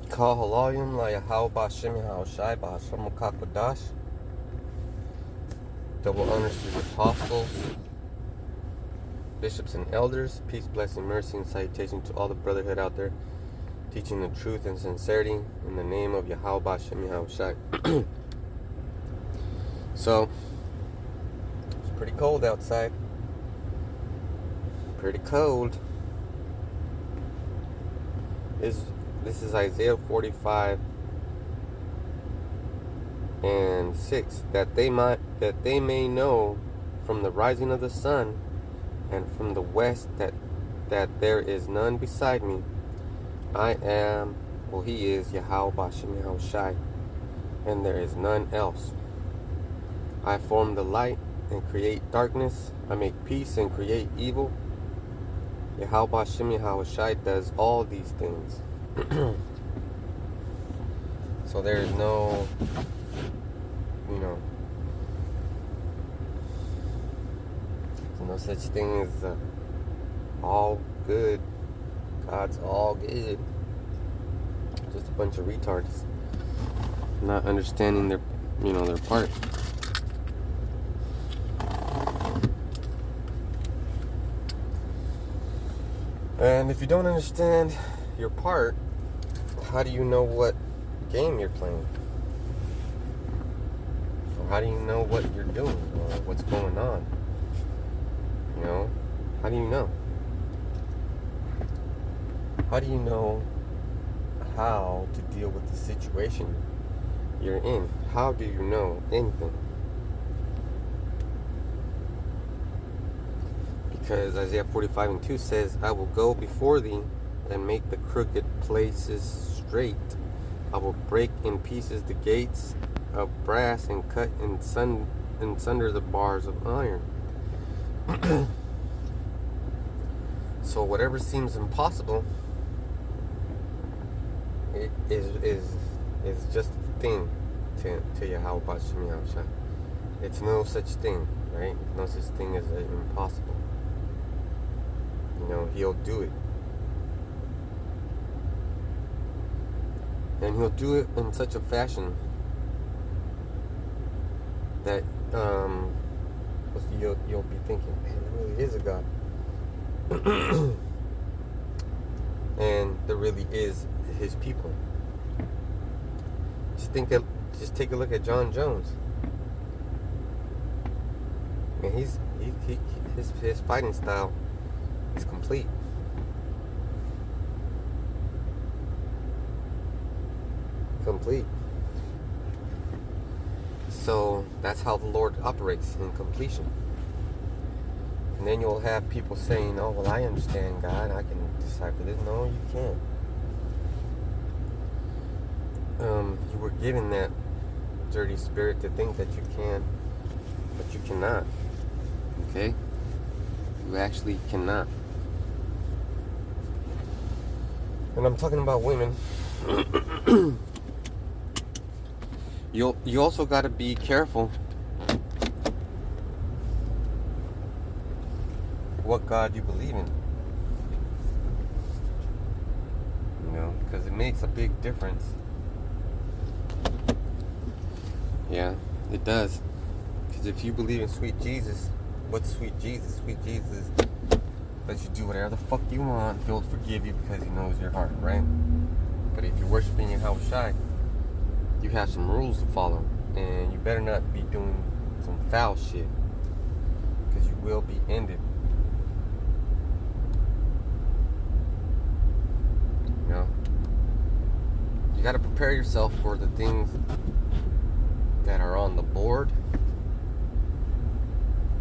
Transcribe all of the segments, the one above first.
Kal Halayim La Yahau Bashim Yahushai Bahasham Kakwadash. Double honors to the apostles, bishops, and elders. Peace, blessing, mercy, and salutation to all the brotherhood out there, teaching the truth and sincerity in the name of Yahau Bashim Yahushai. So, it's pretty cold outside. Pretty cold. This is Isaiah 45 and 6, that they may know from the rising of the sun and from the west that there is none beside me. I am, well, he is Yahweh Bashim Yahushai, and there is none else. I form the light and create darkness. I make peace and create evil. Yahweh Bashim Yahushai does all these things. So there is no, there's no such thing as all good. God's all good. Just a bunch of retards not understanding their part. And if you don't understand your part, how do you know what game you're playing? Or how do you know what you're doing or what's going on? How do you know? How do you know how to deal with the situation you're in? How do you know anything? Because Isaiah 45 and 2 says, I will go before thee and make the crooked places straight. I will break in pieces the gates of brass and cut in sunder the bars of iron. So whatever seems impossible is just a thing to Yahweh Bashim Yahushai. It's no such thing, right? No such thing as impossible. He'll do it. And he'll do it in such a fashion that you'll be thinking, man, there really is a God. And there really is his people. Just take a look at John Jones. And his fighting style is complete. So that's how the Lord operates, in completion. And then you'll have people saying, oh, well, I understand God, I can decipher this. No, you can't. You were given that dirty spirit to think that you can, but you cannot. Okay? You actually cannot. And I'm talking about women. You also got to be careful what God you believe in. Because it makes a big difference. Yeah, it does. Because if you believe in sweet Jesus, what's sweet Jesus? Sweet Jesus lets you do whatever the fuck you want. He'll forgive you because he knows your heart, right? But if you're worshiping Yahushai, you have some rules to follow, and you better not be doing some foul shit, because you will be ended. You got to prepare yourself for the things that are on the board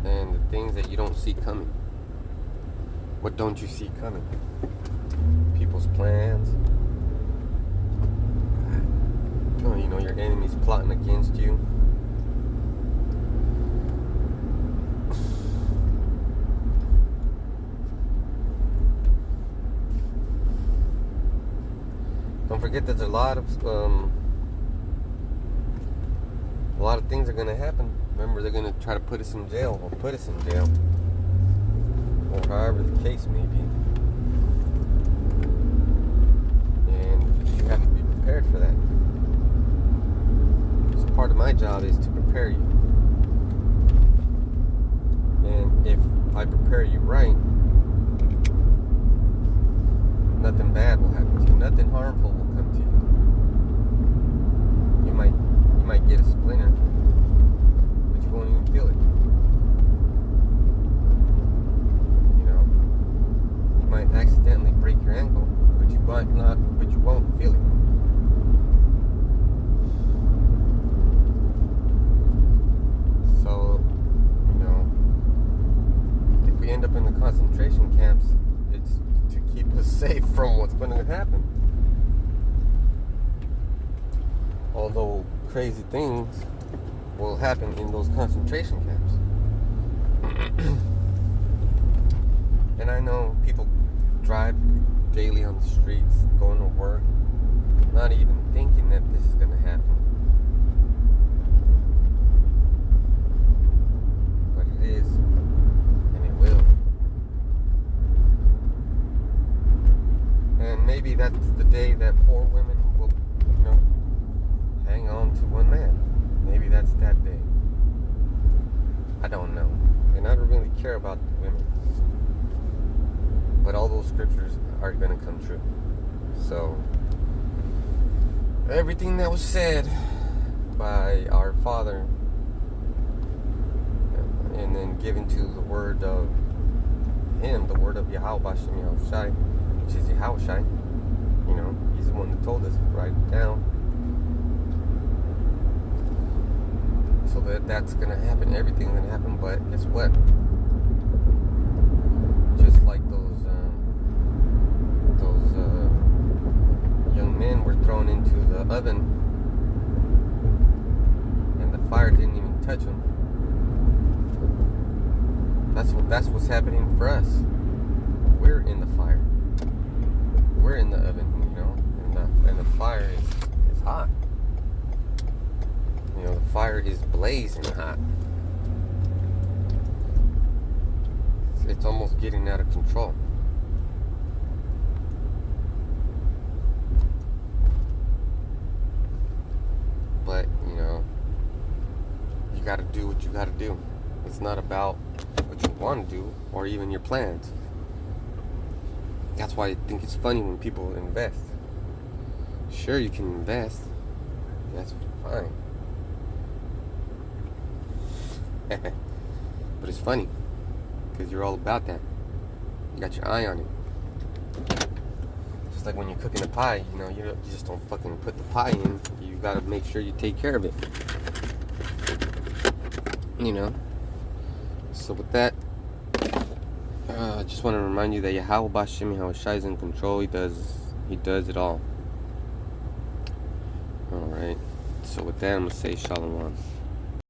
and the things that you don't see coming. What don't you see coming? People's plans. Your enemy's plotting against you. Don't forget that there's a lot of things are going to happen. Remember, they're going to try to put us in jail, or put us in jail, or however the case may be. And you have to be prepared nothing bad will happen to you. Nothing harmful will come to you. You might get a splinter, but you won't even feel it. You know, you might accidentally break your ankle, but you won't feel it. So, you know, if we end up in the concentration camps, it's to keep us safe from what's going to happen. Although crazy things will happen in those concentration camps. And I know people drive daily on the streets, going to work, not even thinking that this is going to happen. But it is, and it will. And maybe that's the day that 4 women will, you know, hang on to 1 man. Maybe that's that day. I don't know. And I don't really care about the women. But all those scriptures are going to come true. So, everything that was said by our Father and then given to the word of Him, the word of Yahweh Shem Yahushai, which is Yahushai. You know, He's the one that told us to write it down. So that's going to happen. Everything's going to happen. But guess what? Just like those young men were thrown into the oven and the fire didn't even touch them. That's what's happening for us. We're in the fire. We're in the oven, you know, and the fire is hot. You know, the fire is blazing hot. It's almost getting out of control. But, you know, you got to do what you got to do. It's not about what you want to do or even your plans. That's why I think it's funny when people invest. Sure, you can invest. That's fine. But it's funny because you're all about that. You got your eye on it. Just like when you're cooking a pie, you know, you just don't fucking put the pie in. You gotta make sure you take care of it. You know. So with that, I just want to remind you that Yahweh Bashem Yahushai is in control. He does it all. Alright. So with that, I'm gonna say Shalom.